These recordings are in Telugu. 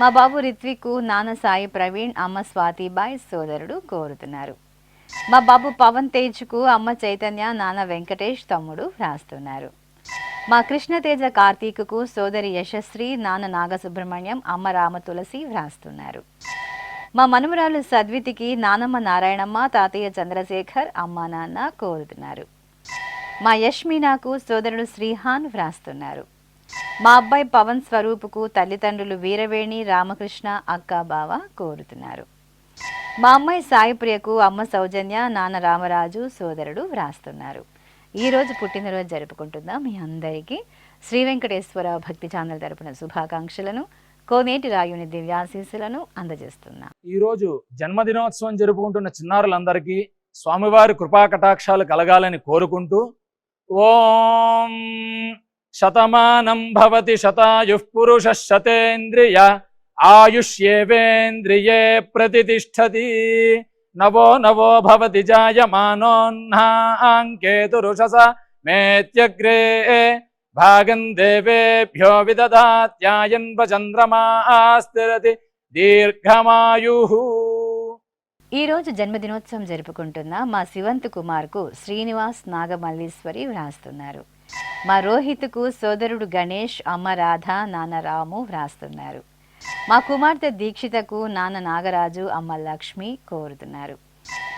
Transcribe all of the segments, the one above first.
మా బాబు రిత్విక్ నాన్న సాయి ప్రవీణ్ అమ్మ స్వాతిబాయ్ సోదరుడు కోరుతున్నారు. మా బాబు పవన్ తేజ్కు అమ్మ చైతన్య నాన్న వెంకటేష్ తమ్ముడు వ్రాస్తున్నారు. మా కృష్ణతేజ కార్తీక్కు సోదరి యశశ్రీ నాన్న నాగసుబ్రహ్మణ్యం అమ్మ రామ తులసి వ్రాస్తున్నారు. మా మనుమరాలు సద్వితికి నానమ్మ నారాయణమ్మ తాతయ్య చంద్రశేఖర్ అమ్మ నాన్న కోరుతున్నారు. మా యష్మీనాకు సోదరుడు శ్రీహాన్ వ్రాస్తున్నారు. మా అబ్బాయి పవన్ స్వరూపుకు తల్లిదండ్రులు వీరవేణి రామకృష్ణ అక్క బావ కోరుతున్నారు. మా అమ్మాయి సాయిప్రియకు అమ్మ సౌజన్య నాన్న రామరాజు సోదరుడు వ్రాస్తున్నారు. ఈరోజు పుట్టినరోజు జరుపుకుంటున్న మీ అందరికీ శ్రీ వెంకటేశ్వర భక్తి ఛానల్ తరపున శుభాకాంక్షలను కోనేటి రాయుని దివ్యాశీస్సులను అందజేస్తున్నా. ఈరోజు జన్మదినోత్సవం జరుపుకుంటున్న చిన్నారులందరికీ స్వామివారి కృపాకటాక్షాలు కలగాలని కోరుకుంటూ ఓం శతమానం భవతి శతాయుః పురుషః శతేంద్రియ ఆయుష్యేవేంద్రియే ప్రతిష్టతి నవో నవో భవతి జాయమానోన్హాంకేతురుషస మేత్యగ్రే భాగం దేవేభ్యో విదదాత్యాయన్వ చంద్రమాస్థిరతి దీర్ఘమాయుః. ఈరోజు జన్మదినోత్సవం జరుపుకుంటున్న మా శివంత్ కుమార్కు శ్రీనివాస్ నాగమల్లీశ్వరి వ్రాస్తున్నారు. మా రోహిత్కు సోదరుడు గణేష్ అమ్మ రాధ నాన్న రాము వ్రాస్తున్నారు. మా కుమార్తె దీక్షితకు నాన్న నాగరాజు అమ్మ లక్ష్మి కోరుతున్నారు.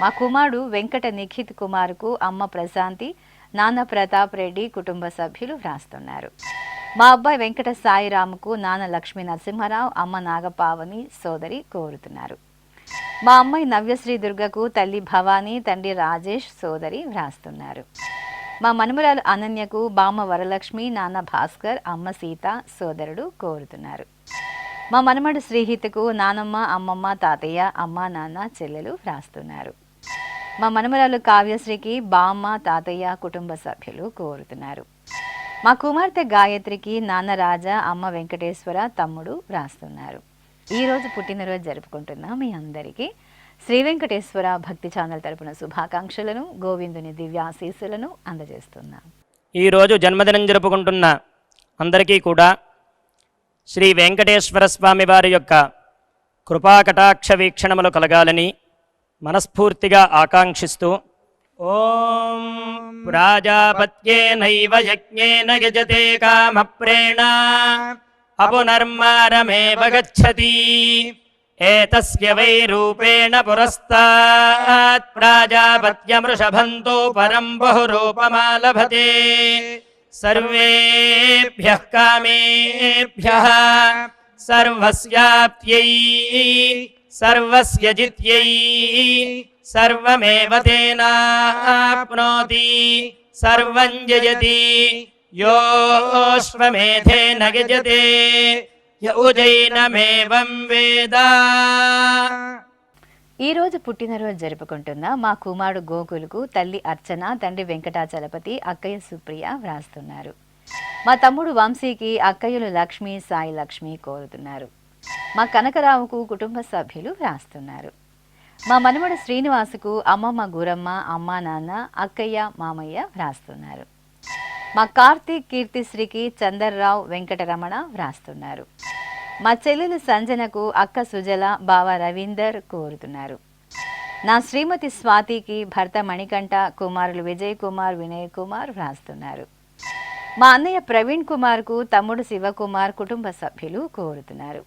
మా కుమారుడు వెంకట నిఖిత్ కుమార్కు అమ్మ ప్రశాంతి నాన్న ప్రతాప్ రెడ్డి కుటుంబ సభ్యులు వ్రాస్తున్నారు. మా అబ్బాయి వెంకట సాయిరాముకు నాన్న లక్ష్మీ నరసింహారావు అమ్మ నాగపావని సోదరి కోరుతున్నారు. మా అమ్మాయి నవ్యశ్రీ దుర్గకు తల్లి భవానీ తండ్రి రాజేష్ సోదరి వ్రాస్తున్నారు. మా మనుమరాలు అనన్యకు బామ్మ వరలక్ష్మి నాన్న భాస్కర్ అమ్మ సీత సోదరుడు కోరుతున్నారు. మా మనమడు శ్రీహిత్కు నానమ్మ అమ్మమ్మ తాతయ్య అమ్మ నాన్న చెల్లెలు వ్రాస్తున్నారు. మా మనమరాలు కావ్యశ్రీకి బామ్మ తాతయ్య కుటుంబ సభ్యులు కోరుతున్నారు. మా కుమార్తె గాయత్రికి నాన్న రాజా అమ్మ వెంకటేశ్వర తమ్ముడు వ్రాస్తున్నారు. ఈరోజు పుట్టినరోజు జరుపుకుంటున్న మీ అందరికీ శ్రీ వెంకటేశ్వర భక్తి ఛానల్ తరపున శుభాకాంక్షలను గోవిందుని దివ్యాశీస్సులను అందజేస్తున్నాం. ఈరోజు జన్మదినం జరుపుకుంటున్న అందరికీ కూడా శ్రీ వెంకటేశ్వర స్వామి వారి యొక్క కృపాకటాక్ష వీక్షణములు కలగాలని మనస్ఫూర్తిగా ఆకాంక్షిస్తూ ఓం ప్రాజాపత్యేనైవ యజ్ఞేన యజతే కామప్రేణ అపునర్మారమేవ గచ్చతి ఏతస్య వై రూపేణ పురస్తాత్ ప్రాజాపత్యమృషభంతో పరం బహురూపమాలభతే సర్వేభ్యః కామేభ్యః సర్వస్యాప్త్యై సర్వస్య జిత్యై సర్వమేవ తేనాప్నోతి సర్వం జయతి యోశ్వమేధేన గజతే యౌజైనమేవం వేద. ఈరోజు పుట్టినరోజు జరుపుకుంటున్న మా కుమారుడు గోకులుకు తల్లి అర్చన తండ్రి వెంకటాచలపతి అక్కయ్య సుప్రియ వ్రాస్తున్నారు. మా తమ్ముడు వంశీకి అక్కయ్యలు లక్ష్మి సాయి లక్ష్మి కోరుతున్నారు. మా కనకరావుకు కుటుంబ సభ్యులు వ్రాస్తున్నారు. మా మనుమడు శ్రీనివాసుకు అమ్మమ్మ గురమ్మ అమ్మ నాన్న అక్కయ్య మామయ్య వ్రాస్తున్నారు. మా కార్తీక్ కీర్తిశ్రీకి చందర్రావు వెంకటరమణ వ్రాస్తున్నారు. మా చెల్లెలు సంజనకు అక్క సుజల బావ రవీందర్ కోరుతున్నారు. నా శ్రీమతి స్వాతికి భర్త మణికంఠ కుమారులు విజయ్ కుమార్ వినయ్ కుమార్ వ్రాస్తున్నారు. మా అన్నయ్య ప్రవీణ్ కుమార్కు తమ్ముడు శివకుమార్ కుటుంబ సభ్యులు కోరుతున్నారు.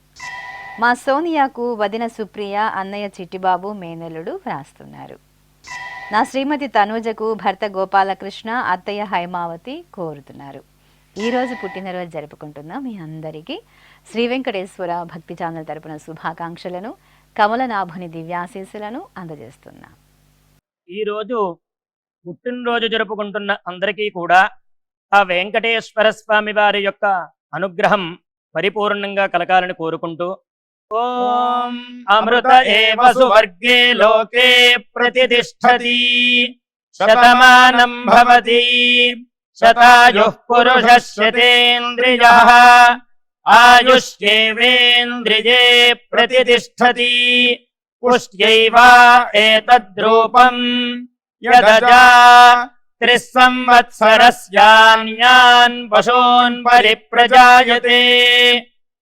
మా సోనియాకు వదిన సుప్రియ అన్నయ్య చిట్టిబాబు మేనల్లుడు వ్రాస్తున్నారు. నా శ్రీమతి తనూజకు భర్త గోపాలకృష్ణ అత్తయ్య హైమావతి కోరుతున్నారు. ఈరోజు పుట్టినరోజు జరుపుకుంటున్న మీ అందరికీ శ్రీ వెంకటేశ్వర భక్తి ఛానల్ తరపున శుభాకాంక్షలను కమలనాభుని దివ్యాశీస్సులను అందజేస్తున్నా. ఈరోజు పుట్టినరోజు జరుపుకుంటున్న అందరికీ కూడా ఆ వెంకటేశ్వర స్వామి వారి యొక్క అనుగ్రహం పరిపూర్ణంగా కలగాలని కోరుకుంటూ ఓం అమృత ఏవ సువర్గే లోకే ప్రతిష్టతి శతమానం భవతి శతాయుః పురుషః శతేంద్రియః ఆయుష్యేవేంద్రియే ప్రతిష్టతి పుష్ట్యైవ ఏతద్రూపం యదజా త్రిస్సంవత్సరస్యాన్యాన్ పశూన్ పరిప్రజాయతే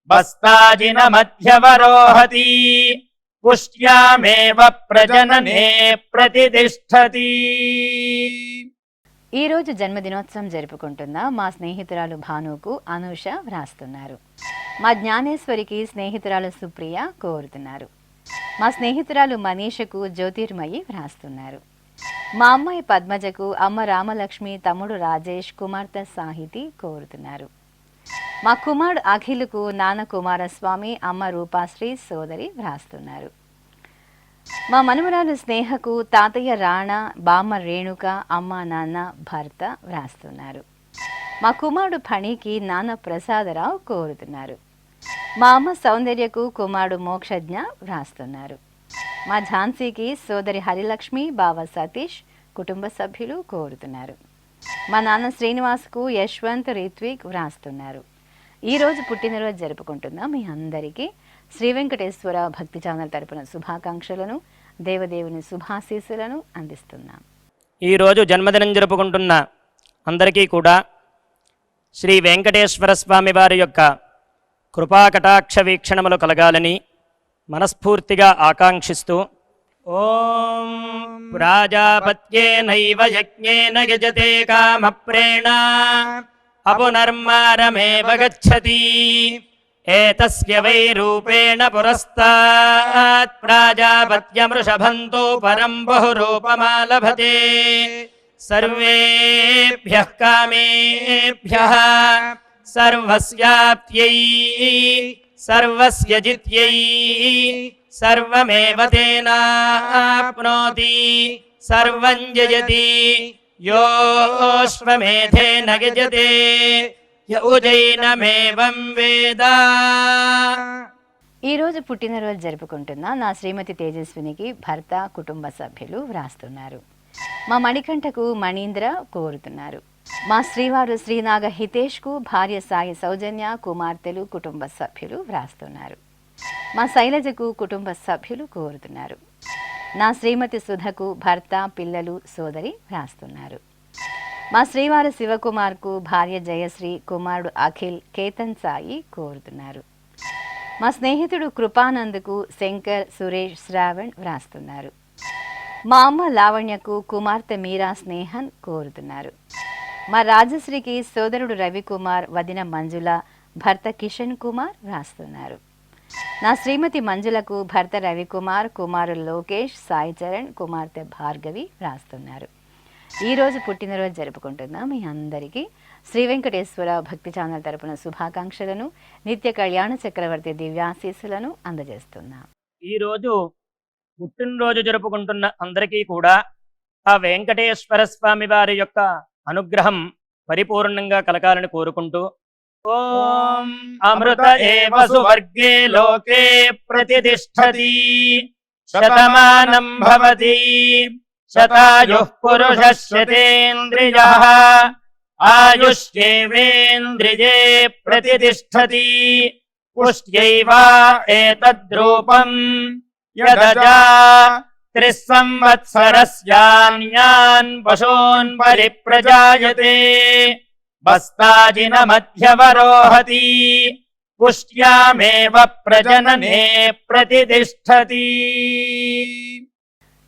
బస్తాజిన మధ్యవరోహతి పుష్ట్యామేవ ప్రజననే ప్రతిష్టతి. ఈ రోజు జన్మదినోత్సవం జరుపుకుంటున్న మా స్నేహితురాలు భానుకు అనూష వ్రాస్తున్నారు. మా జ్ఞానేశ్వరికి స్నేహితురాలు సుప్రియ కోరుతున్నారు. మా స్నేహితురాలు మనీషకు జ్యోతిర్మయి వ్రాస్తున్నారు. మా అమ్మాయి పద్మజకు అమ్మ రామలక్ష్మి, తమ్ముడు రాజేష్, కుమార్తె సాహితి కోరుతున్నారు. మా కుమారుడు అఖిల్కు నాన్న కుమారస్వామి, అమ్మ రూపాశ్రీ, సోదరి వ్రాస్తున్నారు. మా మనుమరాలు స్నేహకు తాతయ్య రాణా, బామ్మ రేణుక, అమ్మ నాన్న భర్త వ్రాస్తున్నారు. మా కుమారుడు ఫణికి నాన్న ప్రసాదరావు కోరుతున్నారు. మా అమ్మ సౌందర్యకు కుమారుడు మోక్షజ్ఞ వ్రాస్తున్నారు. మా ఝాన్సీకి సోదరి హరిలక్ష్మి, బావ సతీష్, కుటుంబ సభ్యులు కోరుతున్నారు. మా నాన్న శ్రీనివాస్కు యశ్వంత్, రిత్విక్ వ్రాస్తున్నారు. ఈరోజు పుట్టినరోజు జరుపుకుంటున్న మీ అందరికీ శ్రీ వెంకటేశ్వర భక్తి ఛానల్ తరపున శుభాకాంక్షలను, దేవదేవుని శుభాశీస్సులను అందిస్తున్నాం. ఈరోజు జన్మదినం జరుపుకుంటున్న అందరికీ కూడా శ్రీ వెంకటేశ్వర స్వామి వారి యొక్క కృపాకటాక్ష వీక్షణములు కలగాలని మనస్ఫూర్తిగా ఆకాంక్షిస్తూ ఓం ప్రాజాపత్యేనైవ యజ్ఞేన యజతే కామప్రేణ అపునర్మారమేవ గచ్చతి ఏతస్య వై రూపేణ పురస్తాత్ ప్రాజాపత్యమృషభంతో పరం బహురూపమాలభతే సర్వేభ్యః కామేభ్యః సర్వస్యాప్త్యై సర్వస్య జిత్యై సర్వమేవ తేనాప్నోతి సర్వం జయతి యోశ్వమేధేన గజతే యౌజైనమేవం వేద. ఈరోజు పుట్టినరోజు జరుపుకుంటున్న నా శ్రీమతి తేజస్వినికి భర్త, కుటుంబ సభ్యులు వ్రాస్తున్నారు. మా మణికంఠకు మణీంద్ర కోరుతున్నారు. మా శ్రీవారు శ్రీనాగ హితేష్కు భార్య సాయి సౌజన్య, కుమార్తెలు, కుటుంబ సభ్యులు వ్రాస్తున్నారు. మా శైలజకు కుటుంబ సభ్యులు కోరుతున్నారు. నా శ్రీమతి సుధకు భర్త, పిల్లలు, సోదరి వ్రాస్తున్నారు. మా శ్రీవారు శివకుమార్కు భార్య జయశ్రీ, కుమారుడు అఖిల్, కేతన్ సాయి కోరుతున్నారు. మా స్నేహితుడు కృపానంద్కు శంకర్, సురేష్, శ్రావణ్ వ్రాస్తున్నారు. మా అమ్మ లావణ్యకు కుమార్తె మీరా, స్నేహన్ కోరుతున్నారు. మా రాజశ్రీకి సోదరుడు రవికుమార్, వదిన మంజుల, భర్త కిషన్ కుమార్ వ్రాస్తున్నారు. నా శ్రీమతి మంజులకు భర్త రవికుమార్, కుమారుడు లోకేష్, సాయి చరణ్, కుమార్తె భార్గవి వ్రాస్తున్నారు. ఈరోజు పుట్టినరోజు జరుపుకుంటున్న మీ అందరికీ శ్రీ వెంకటేశ్వర భక్తి ఛానల్ తరపున శుభాకాంక్షలను, నిత్య కళ్యాణ చక్రవర్తి దివ్యాశీస్సులను అందజేస్తున్నాం. ఈరోజు పుట్టినరోజు జరుపుకుంటున్న అందరికీ కూడా ఆ వెంకటేశ్వర స్వామి వారి యొక్క అనుగ్రహం పరిపూర్ణంగా కలగాలని కోరుకుంటూ ఓం అమృత ఏవ సువర్గే లోకే ప్రతిష్టతి శతమానం భవతి శతాయుః పురుషः శతేంద్రియః ఆయుష్యేవేంద్రియే ప్రతిష్టతి పుష్ట్యైవ ఏతద్రూపం యదజా త్రిస్సంవత్సరస్యాన్యాన్ పశూన్ పరిప్రజాయతే బస్తాజిన మధ్యవరోహతి పుష్ట్యామేవ ప్రజననే ప్రతిష్టతి.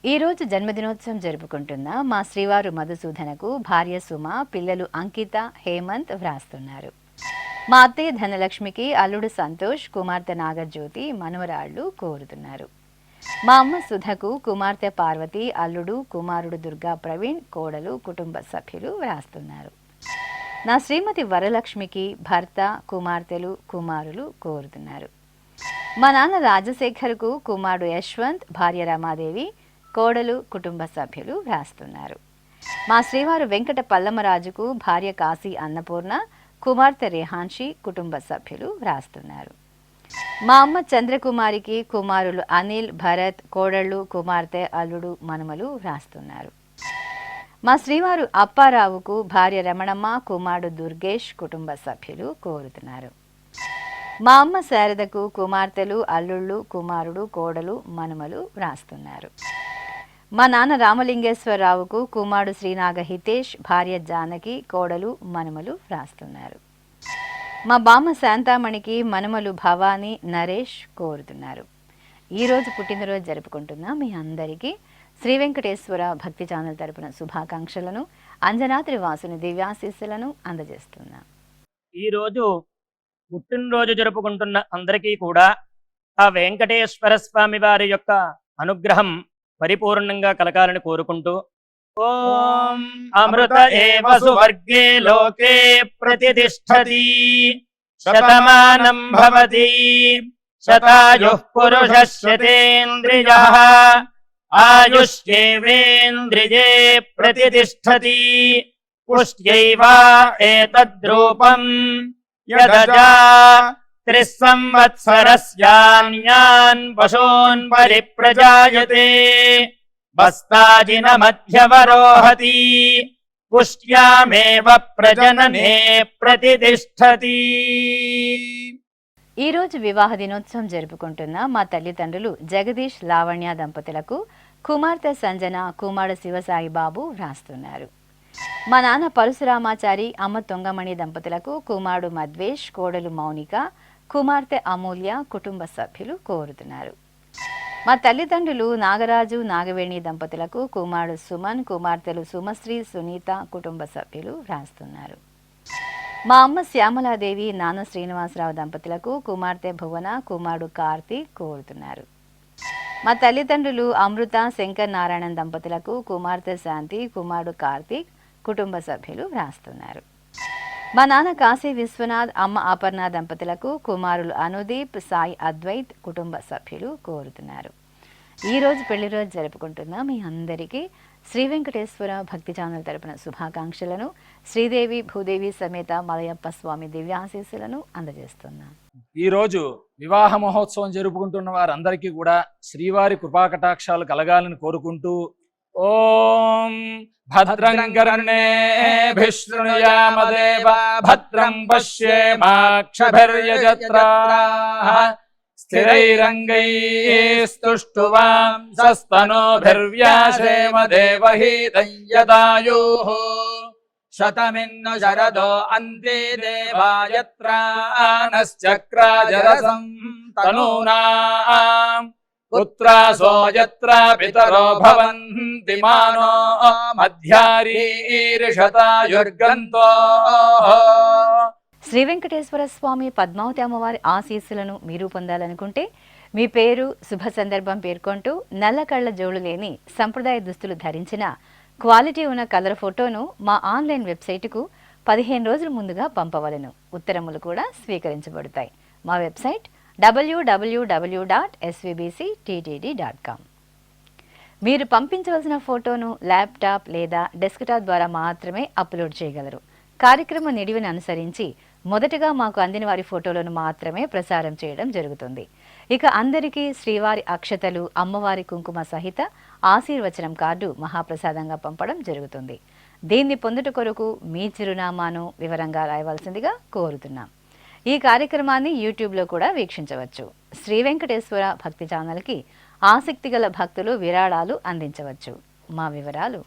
ఈరోజు జన్మదినోత్సవం జరుపుకుంటున్న మా శ్రీవారు మధుసూదనకు భార్య సుమ, పిల్లలు అంకిత, హేమంత్ వ్రాస్తున్నారు. మా అత్తయ్య ధనలక్ష్మికి అల్లుడు సంతోష్, కుమార్తె నాగజ్యోతి, మనవరాళ్లు కోరుతున్నారు. మా అమ్మ సుధకు కుమార్తె పార్వతి, అల్లుడు, కుమారుడు దుర్గా ప్రవీణ్, కోడలు, కుటుంబ సభ్యులు వ్రాస్తున్నారు. నా శ్రీమతి వరలక్ష్మికి భర్త, కుమార్తెలు, కుమారులు కోరుతున్నారు. మా నాన్న రాజశేఖర్కు కుమారుడు యశ్వంత్, భార్య రమాదేవి, కోడలు, కుటుంబ సభ్యులు వ్రాస్తున్నారు. మా శ్రీవారు వెంకట పల్లమరాజుకు భార్య కాశీ అన్నపూర్ణ, కుమార్తె రేహాన్షి, కుటుంబ సభ్యులు వ్రాస్తున్నారు. మా అమ్మ చంద్రకుమారికి కుమారులు అనిల్, భరత్, కోడళ్ళు, కుమార్తె, అల్లుడు, మనుమలు వ్రాస్తున్నారు. మా శ్రీవారు అప్పారావుకు భార్య రమణమ్మ, కుమారుడు దుర్గేష్, కుటుంబ సభ్యులు కోరుతున్నారు. మా అమ్మ శారదకు కుమార్తెలు, అల్లుళ్ళు, కుమారుడు, కోడలు, మనుమలు వ్రాస్తున్నారు. మా నాన్న రామలింగేశ్వరరావుకు కుమారుడు శ్రీనాగ హితేష్, భార్య జానకి, కోడలు, మనుమలు వ్రాస్తున్నారు. మా బామ్మ శాంతామణికి మనమలు భవానీ నరేష్ కోరుతున్నారు. ఈరోజు పుట్టినరోజు జరుపుకుంటున్న మీ అందరికీ శ్రీ వెంకటేశ్వర భక్తి ఛానల్ తరపున శుభాకాంక్షలను, అంజనాద్రి వాసుని దివ్యాశీస్సులను అందజేస్తున్నాం. ఈరోజు పుట్టినరోజు జరుపుకుంటున్న అందరికీ కూడా ఆ వెంకటేశ్వర స్వామి వారి యొక్క అనుగ్రహం పరిపూర్ణంగా కలగాలని కోరుకుంటూ ఓం అమృత ఏవ సువర్గే లోకే ప్రతిష్టతి శతమానం భవతి శతాయుః పురుషः శతేంద్రియః ఆయుష్యేవేంద్రియే ప్రతిష్టతి పుష్ట్యైవ ఏతద్రూపం యదజా త్రిస్సంవత్సరస్యాన్యాన్ పశూన్ పరిప్రజాయతే బస్తాజిన మధ్యవరోహతి పుష్ట్యామేవ ప్రజననే ప్రతిష్టతి. ఈరోజు వివాహ దినోత్సవం జరుపుకుంటున్న మా తల్లిదండ్రులు జగదీష్ లావణ్య దంపతులకు కుమార్తె సంజన, కుమారుడు శివసాయి బాబు వ్రాస్తున్నారు. మా నాన్న పరశురామాచారి, అమ్మ తొంగమణి దంపతులకు కుమారుడు మద్వేష్, కోడలు మౌనిక, కుమార్తె అమూల్య కుటుంబ సభ్యులు కోరుతున్నారు. మా తల్లిదండ్రులు నాగరాజు, నాగవేణి దంపతులకు కుమారుడు సుమన్, కుమార్తెలు సుమశ్రీ, సునీత కుటుంబ సభ్యులు వ్రాస్తున్నారు. మా అమ్మ శ్యామలాదేవి, నాన్న శ్రీనివాసరావు దంపతులకు కుమార్తె భువన, కుమారుడు కార్తీక్ కోరుతున్నారు. మా తల్లిదండ్రులు అమృత, శంకర్ నారాయణ దంపతులకు కుమార్తె శాంతి, కుమారుడు కార్తీక్ కుటుంబ సభ్యులు వ్రాస్తున్నారు. మా నాన్న కాశీ విశ్వనాథ్, అమ్మ అపర్ణ దంపతులకు కుమారులు అనుదీప్, సాయి అద్వైత్ కుటుంబ సభ్యులు కోరుతున్నారు. ఈరోజు పెళ్లి రోజు జరుపుకుంటున్న మీ అందరికీ శ్రీ వెంకటేశ్వర భక్తి ఛానల్ తరపున శుభాకాంక్షలను, శ్రీదేవి భూదేవి సమేత మలయప్ప స్వామి దివ్యాశీస్సులను అందజేస్తున్నాను. ఈరోజు వివాహ మహోత్సవం జరుపుకుంటున్న వారందరికీ కూడా శ్రీవారి కృపాకటాక్షాలు కలగాలని కోరుకుంటూ ఓం భద్రం కర్ణేభిః శృణుయామదేవ భద్రం పశ్యేమాక్షభిర్యజత్రాః స్థిరైరంగైస్తుష్టువాంసస్తనూభిర్వ్యాసేమ దేవహీతం యదాయుః శతమిన్ను శరదో అంతే దేవాయత్రానశ్చక్రాజరసం తనూనాం పుత్రాసో యత్ర పితరో భవంతి మానో మధ్యారీర్షతాయుర్గంతో. శ్రీ వెంకటేశ్వర స్వామి పద్మావతి అమ్మవారి ఆశీస్సులను మీరు పొందాలనుకుంటే మీ పేరు, శుభ సందర్భం పేర్కొంటూ నల్ల కళ్ళ జోడు లేని సంప్రదాయ దుస్తులు ధరించిన క్వాలిటీ ఉన్న కలర్ ఫోటోను మా ఆన్లైన్ వెబ్సైటుకు 15 రోజుల ముందుగా పంపవలను. ఉత్తరములు కూడా స్వీకరించబడతాయి. మా వెబ్సైట్ www.svbcttd.com. మీరు పంపించవలసిన ఫోటోను ల్యాప్టాప్ లేదా డెస్క్టాప్ ద్వారా మాత్రమే అప్లోడ్ చేయగలరు. కార్యక్రమ నిడివిని అనుసరించి మొదటగా మాకు అందిన వారి ఫోటోలను మాత్రమే ప్రసారం చేయడం జరుగుతుంది. ఇక అందరికీ శ్రీవారి అక్షతలు, అమ్మవారి కుంకుమ సహిత ఆశీర్వచనం కార్డు మహాప్రసాదంగా పంపడం జరుగుతుంది. దీన్ని పొందుట కొరకు మీ చిరునామాను వివరంగా రాయవలసిందిగా కోరుతున్నాం. ఈ కార్యక్రమాన్ని యూట్యూబ్లో కూడా వీక్షించవచ్చు. శ్రీ వెంకటేశ్వర భక్తి ఛానల్కి ఆసక్తి గల భక్తులు విరాళాలు అందించవచ్చు. మా వివరాలు